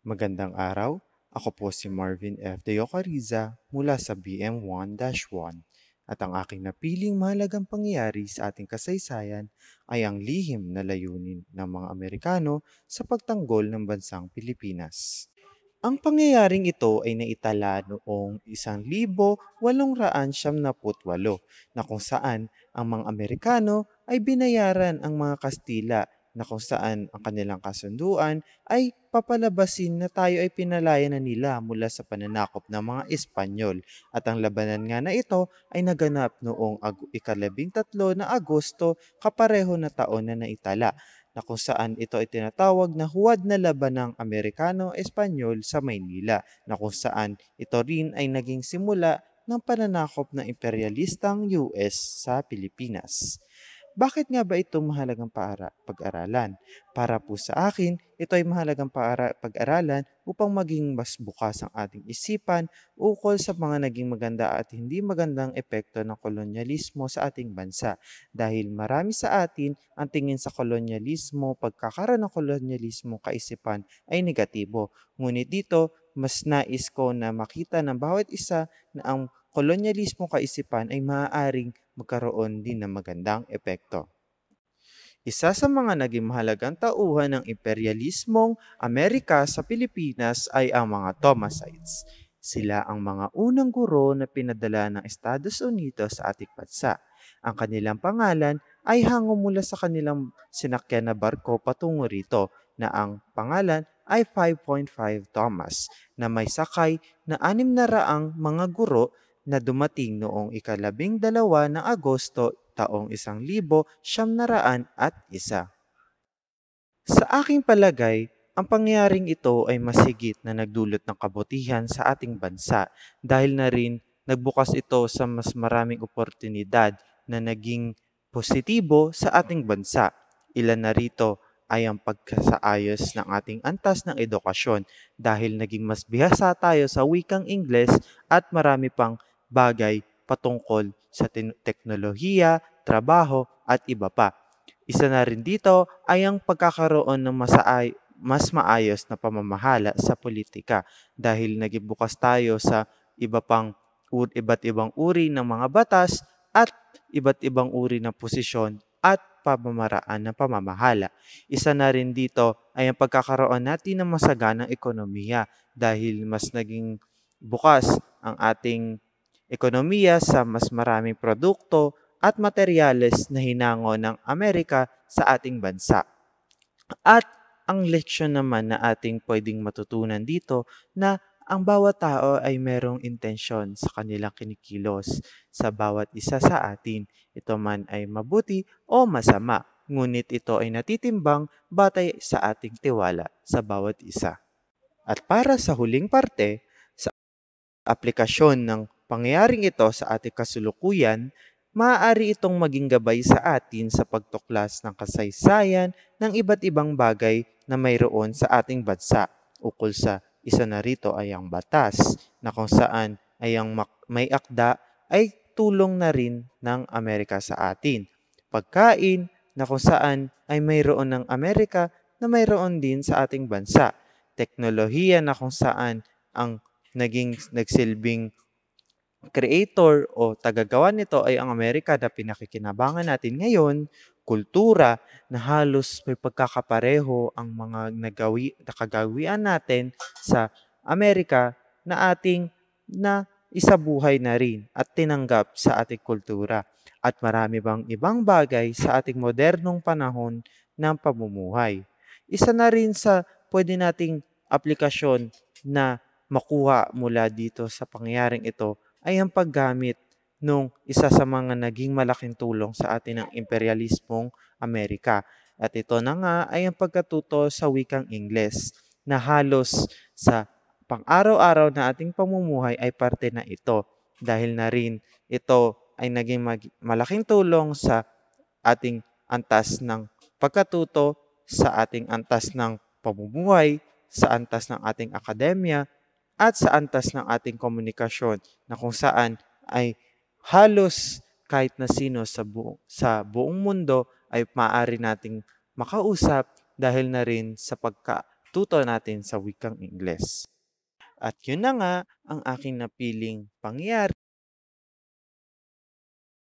Magandang araw, ako po si Marvin F. De Ocariza mula sa BM1-1 at ang aking napiling mahalagang pangyayari sa ating kasaysayan ay ang lihim na layunin ng mga Amerikano sa pagtanggol ng bansang Pilipinas. Ang pangyayaring ito ay naitala noong 1878 na kung saan ang mga Amerikano ay binayaran ang mga Kastila na kung saan ang kanilang kasunduan ay papalabasin na tayo ay pinalaya na nila mula sa pananakop ng mga Espanyol at ang labanan nga na ito ay naganap noong ika-13 na Agosto kapareho na taon na naitala na kung saan ito ay tinatawag na huwad na labanang Amerikano-Espanyol sa Maynila na kung saan ito rin ay naging simula ng pananakop ng imperialistang US sa Pilipinas. Bakit nga ba ito mahalagang pag-aralan? Para po sa akin, ito ay mahalagang pag-aralan upang maging mas bukas ang ating isipan ukol sa mga naging maganda at hindi magandang epekto ng kolonyalismo sa ating bansa. Dahil marami sa atin ang tingin sa kolonyalismo, pagkakaroon ng kolonyalismo kaisipan ay negatibo. Ngunit dito, mas nais ko na makita ng bawat isa na ang kolonyalismo kaisipan ay maaaring magkaroon din ng magandang epekto. Isa sa mga naging mahalagang tauhan ng imperialismong Amerika sa Pilipinas ay ang mga Thomasites. Sila ang mga unang guro na pinadala ng Estados Unidos sa ating bansa. Ang kanilang pangalan ay hango mula sa kanilang sinakyan na barko patungo rito na ang pangalan ay 5.5 Thomas na may sakay na 600 mga guro na dumating noong ika-12 ng Agosto taong 1901. Sa aking palagay, ang pangyayaring ito ay masigit na nagdulot ng kabutihan sa ating bansa dahil na rin nagbukas ito sa mas maraming oportunidad na naging positibo sa ating bansa. Ilan na rito ay ang pagkasaayos ng ating antas ng edukasyon dahil naging mas bihasa tayo sa wikang Ingles at marami pang bagay patungkol sa teknolohiya, trabaho at iba pa. Isa na rin dito ay ang pagkakaroon ng mas maayos na pamamahala sa politika dahil naging bukas tayo sa iba't ibang uri ng mga batas at iba't ibang uri ng posisyon at pamamaraan ng pamamahala. Isa na rin dito ay ang pagkakaroon natin ng masaganang ekonomiya dahil mas naging bukas ang ating ekonomiya sa mas maraming produkto at materyales na hinango ng Amerika sa ating bansa. At ang leksyon naman na ating pwedeng matutunan dito na ang bawat tao ay merong intensyon sa kanilang kinikilos sa bawat isa sa atin. Ito man ay mabuti o masama, ngunit ito ay natitimbang batay sa ating tiwala sa bawat isa. At para sa huling parte, sa aplikasyon ng pangyayaring ito sa ating kasulukuyan, maaari itong maging gabay sa atin sa pagtuklas ng kasaysayan ng iba't ibang bagay na mayroon sa ating bansa. Ukol sa isa na rito ay ang batas na kung saan ay ang may akda ay tulong na rin ng Amerika sa atin. Pagkain na kung saan ay mayroon ng Amerika na mayroon din sa ating bansa. Teknolohiya na kung saan ang nagsilbing creator o tagagawa nito ay ang Amerika na pinakikinabangan natin ngayon, kultura na halos may pagkakapareho ang mga nakagawian natin sa Amerika na ating na isabuhay na rin at tinanggap sa ating kultura. At marami bang ibang bagay sa ating modernong panahon ng pamumuhay. Isa na rin sa pwede nating aplikasyon na makuha mula dito sa pangyayaring ito ay ang paggamit nung isa sa mga naging malaking tulong sa atin ng imperialismong Amerika. At ito na nga ay ang pagkatuto sa wikang Ingles na halos sa pang-araw-araw na ating pamumuhay ay parte na ito dahil na rin ito ay naging malaking tulong sa ating antas ng pagkatuto, sa ating antas ng pamumuhay, sa antas ng ating akademya, at sa antas ng ating komunikasyon na kung saan ay halos kahit na sino sa buong mundo ay maaari nating makausap dahil na rin sa pagtuto natin sa wikang Ingles. At yun na nga ang aking napiling pangyayari